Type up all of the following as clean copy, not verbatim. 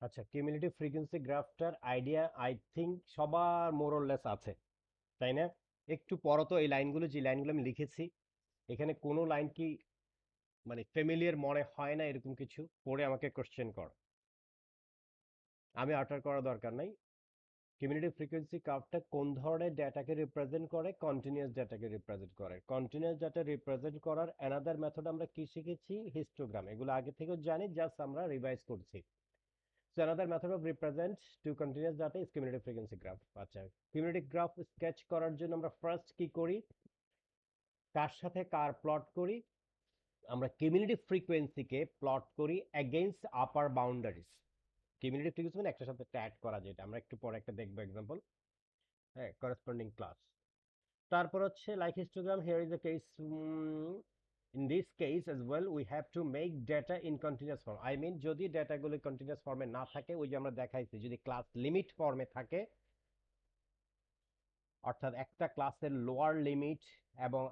আচ্ছা, cumulative frequency গ্রাফটার idea I think সবার মোরলেস আছে, তাই না? একটু পড়ো তো এই লাইনগুলো, যে লাইনগুলো আমি লিখেছি, এখানে কোনো লাইন কি মানে ফ্যামিলিয়ার মনে হয় না? এরকম কিছু পড়ে আমাকে কোশ্চেন কর, আমি আটার করা দরকার নাই। কিউমুলেটিভ ফ্রিকোয়েন্সি কার্ভটা কোন ধরনের ডেটাকে রিপ্রেজেন্ট করে? কন্টিনিউয়াস ডেটাকে রিপ্রেজেন্ট করে। কন্টিনিউয়াস ডেটা রিপ্রেজেন্ট করার অ্যানাদার মেথড আমরা কি শিখেছি? হিস্টোগ্রাম। এগুলো আগে থেকেও জানি, জাস্ট আমরা রিভাইজ করছি। So another method of represent to continuous data is cumulative frequency graph. আচ্ছা, cumulative graph sketch করার জন্য আমরা ফার্স্ট কি করি? কার সাথে কার প্লট করি? আমরা cumulative frequency কে প্লট করি against upper boundaries. cumulative frequency মানে একটার সাথে ট্যাগ করা, যেটা আমরা একটু পরে একটা দেখবো এক্সাম্পল, হ্যাঁ, করসপন্ডিং ক্লাস। তারপর হচ্ছে like histogram, here is the case, in this case as well we have to make data in continuous form. I mean যদি ডেটাগুলো কন্টিনিউয়াস ফর্মে না থাকে, ওই যে আমরা দেখাইছি, যদি ক্লাস লিমিট ফর্মে থাকে, অর্থাৎ একটা ক্লাসের লোয়ার লিমিট এবং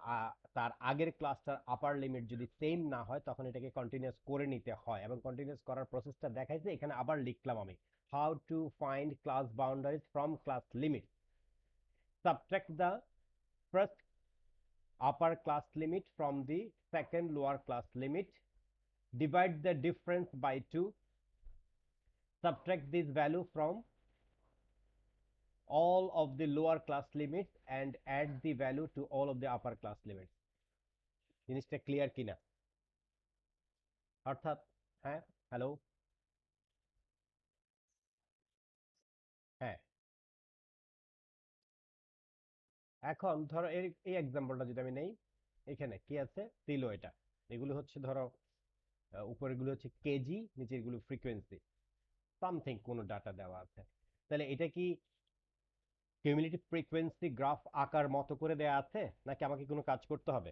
তার আগের ক্লাসটার আপার লিমিট যদি সেম না হয়, তখন এটাকে কন্টিনিউয়াস করে নিতে হয়। এবং কন্টিনিউয়াস করার প্রসেসটা দেখাইছে, এখানে আবার লিখলাম আমি, how to find class boundaries from class limit. Subtract the first upper class limit from the second lower class limit, divide the difference by 2, subtract this value from all of the lower class limits and add the value to all of the upper class limits. জিনিসটা clear কিনা? অর্থাৎ, হ্যাঁ, hello, হ্যাঁ। এখন ধরো এই এক্সাম্পলটা যদি আমি নেই, এখানে কি আছে? দিল এটা, এগুলো হচ্ছে ধরো উপরেরগুলো হচ্ছে কেজি, নিচেরগুলো ফ্রিকোয়েন্সি, সামথিং কোনো ডাটা দেওয়া আছে। তাহলে এটা কি কিউমুলেটিভ ফ্রিকোয়েন্সি গ্রাফ আঁকার মতো করে দেয়া আছে, নাকি আমাকে কোনো কাজ করতে হবে?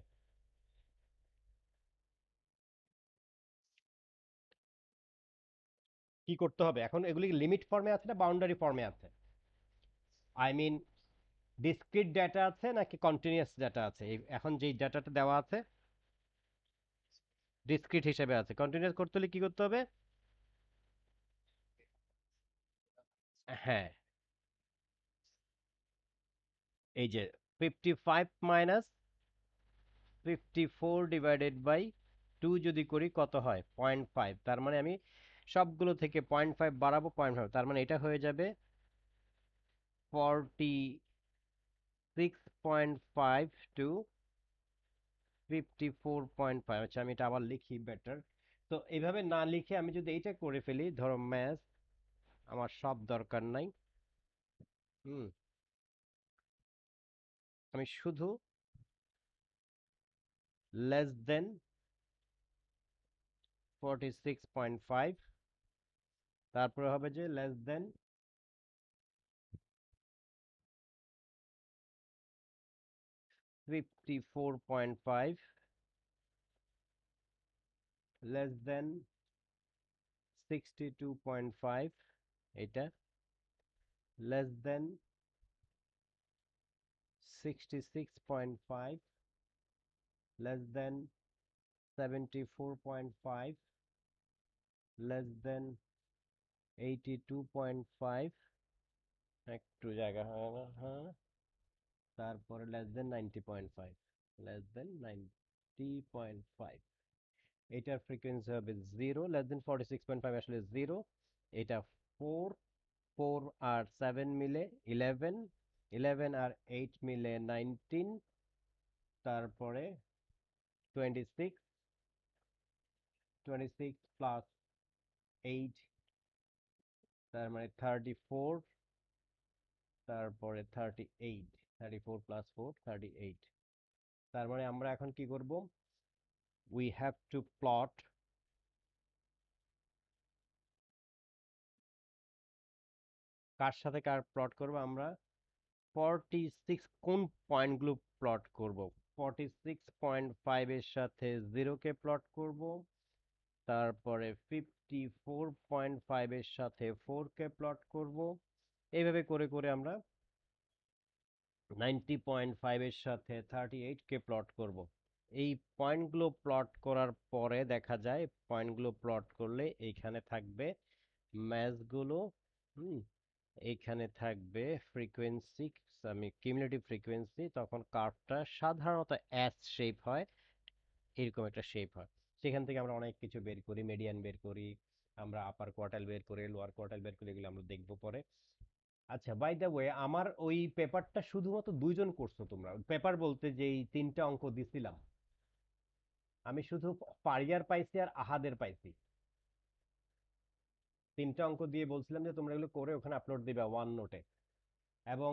কি করতে হবে এখন? এগুলি লিমিট ফর্মে আছে না বাউন্ডারি ফর্মে আছে? আই মিন ডিসক্রিট ডেটা আছে নাকি কন্টিনিউয়াস ডেটা আছে? এখন যেই ডেটাটা দেওয়া আছে ডিসক্রিট হিসেবে আছে, কন্টিনিউয়াস করতে হলে কি করতে হবে? হ্যাঁ, এই যে 55 মাইনাস 54 ডিভাইডেড বাই 2 যদি করি কত হয়? 0.5। তার মানে আমি সবগুলো থেকে 0.5 বাড়াবো, 0.5, তার মানে এটা হয়ে যাবে 46.5 টু 54.5। আচ্ছা, আমি এটা আবার লিখি বেটার। তো এইভাবে না লিখে আমি যদি এইটা করে ফেলি, ধরো ম্যাথ আমার সব দরকার নাই, হুম, আমি শুধু লেস দেন 46.5, তারপরে হবে যে লেস দেন 54.5, লেস দেন 62.5, এটা less than 66.5, less than 74.5, less than 82.5, একটু জায়গা হয় না, হ্যাঁ, তারপরে লেস দেন 90.5, লেস দেন 90.5, এটার ফ্রিকোয়েন্সি হবে 0, লেস দেন 46.5 আসলে 0, এটা 4, 4 আর 7 মিলে 11, 11 আর 8 মিলে 19, তারপরে 26, 26 প্লাস 8, তার মানে 34, তারপরে 38, 34 প্লাস 4 38। তার মানে আমরা এখন কি করব? উই হ্যাভ টু প্লট কার সাথে কার প্লট করব আমরা? 46 কোন পয়েন্টগুলো প্লট করব? 46.5 এর সাথে 0 কে প্লট করব, তারপরে 54.5 এর সাথে 4 কে প্লট করব, এইভাবে করে করে আমরা 90.5 এর সাথে 38 কে প্লট করব। এই পয়েন্টগুলো প্লট করার পরে দেখা যায়, পয়েন্টগুলো প্লট করলে এইখানে থাকবে ম্যাচগুলো হুম এইখানে থাকবে ফ্রিকোয়েন্সি, আমি কিউমুলেটিভ ফ্রিকোয়েন্সি, তখন কার্ভটা সাধারণত এস শেপ হয়, এরকম একটা শেপ হয়। সেখান থেকে আমরা অনেক কিছু বের করি, মিডিয়ান বের করি, আমরা আপার কোয়ার্টাইল বের করি, লোয়ার কোয়ার্টাইল বের করি, এগুলো আমরা দেখবো পরে। আচ্ছা, বাই দ্য ওয়ে, আমার ওই পেপারটা শুধুমাত্র দুইজন করছো তোমরা? পেপার বলতে যেই তিনটা অঙ্ক দিছিলাম, আমি শুধু ফারিয়ার পাইছি আর আহাদের পাইছি। তিনটা অঙ্ক দিয়ে বলছিলাম যে তোমরা এগুলো করে ওখানে আপলোড দিবে ওয়ান নোটে, এবং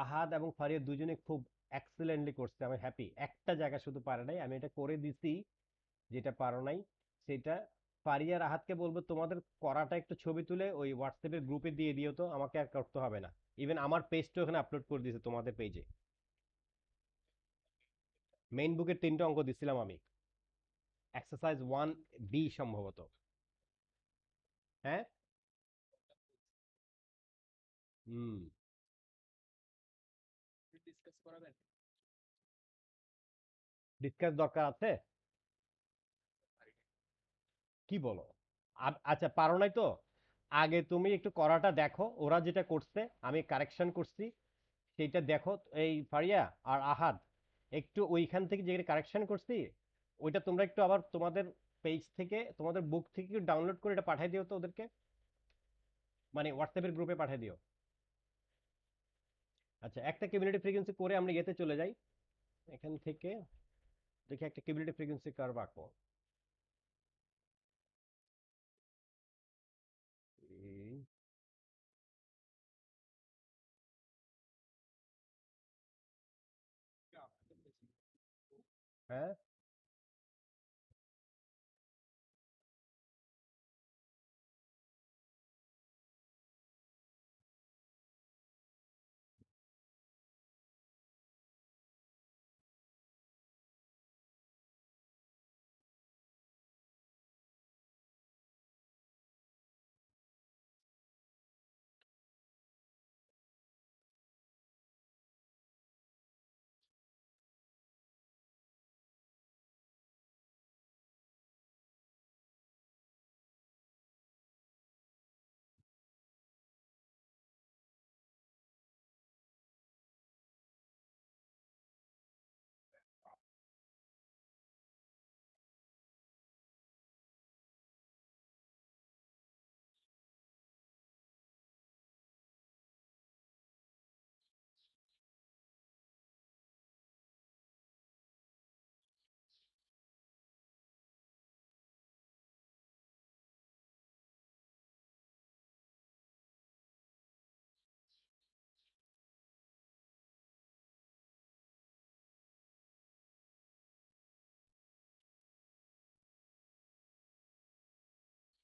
আহাদ এবং ফারিয়া দুজনে খুব এক্সেলেন্টলি করছে, আমি হ্যাপি। একটা জায়গা শুধু পারে নাই, আমি এটা করে দিছি, যেটা পারো নাই সেটা। ফারিয়ার আহাদকে বলবো তোমাদের করাটা একটু ছবি তুলে ওই হোয়াটসঅ্যাপের গ্রুপে দিয়ে দিও, তো আমাকে আর করতে হবে না। ইভেন আমার পেজটা ওখানে আপলোড করে দিয়েছে তোমাদের পেজে। মেইন বুকের তিনটা অঙ্ক দিছিলাম আমি, এক্সারসাইজ 1B সম্ভবত। হ্যাঁ। হুম। ডিসকাস দরকার আছে? কি বলো? আচ্ছা, পারো নাই তো? আগে তুমি একটু করাটা দেখো, ওরা যেটা করছে আমি কারেকশন করছি সেইটা দেখো। এই ফারিয়া আর আহাদ, একটু ওইখান থেকে যেটা কারেকশন করছি ওইটা তোমরা একটু আবার তোমাদের পেজ থেকে, তোমাদের বুক থেকে ডাউনলোড করে এটা পাঠিয়ে দিও তো ওদেরকে, মানে হোয়াটসঅ্যাপের গ্রুপে পাঠিয়ে দিও। আচ্ছা, একটা কমিউনিটি ফ্রিকোয়েন্সি করে আমরা ইয়েতে চলে যাই। এখান থেকে দেখি একটা কমিউনিটি ফ্রিকোয়েন্সি কার্ভ আঁকো। এই, হ্যাঁ।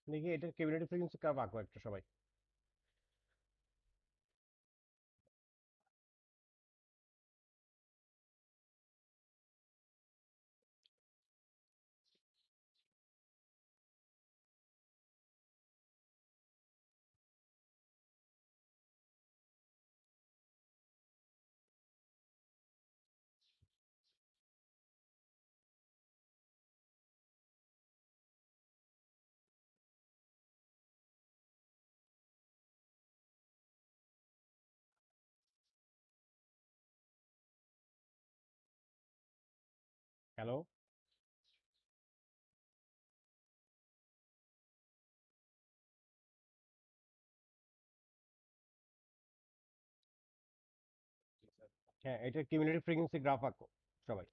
দেখি এটার কমিউনিটি ফ্রিকোয়েন্সি কার্ভ আঁকো একটা সবাই। হ্যালো। হ্যাঁ, এটার কমিউনিটি ফ্রিকোয়েন্সি গ্রাফ আঁকো সবাই।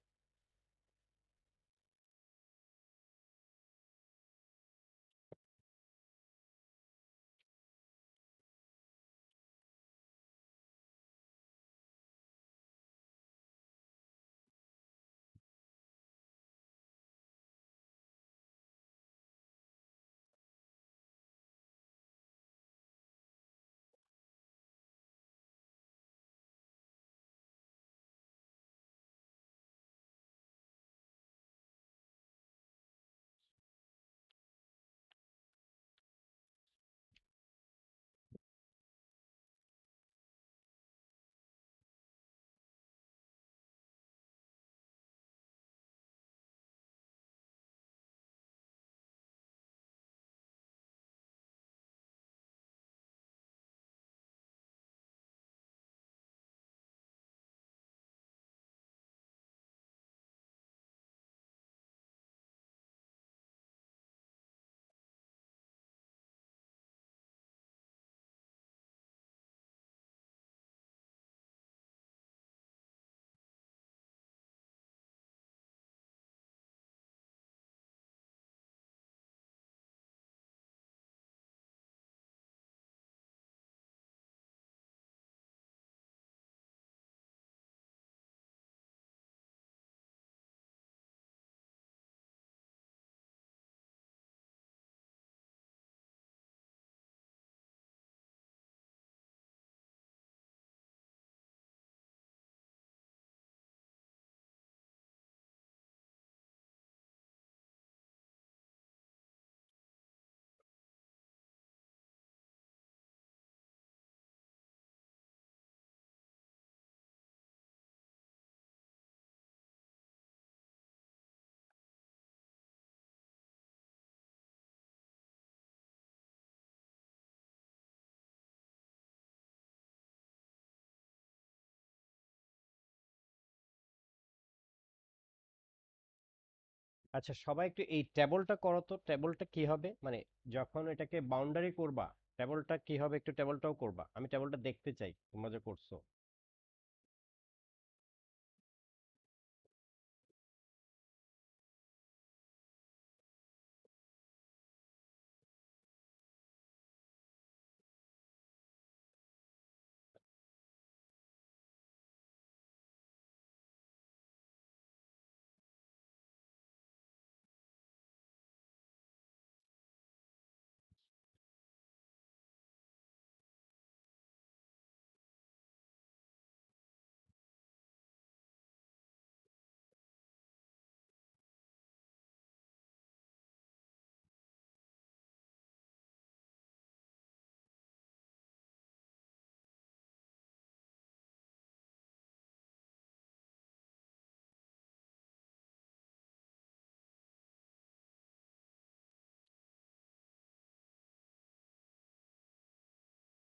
আচ্ছা, সবাই একটু এই টেবলটা করো তো। টেবলটা কি হবে, মানে যখন এটাকে বাউন্ডারি করবা, টেবলটা কি হবে, একটু টেবলটাও করবা, আমি টেবলটা দেখতে চাই তোমরা যে করছো।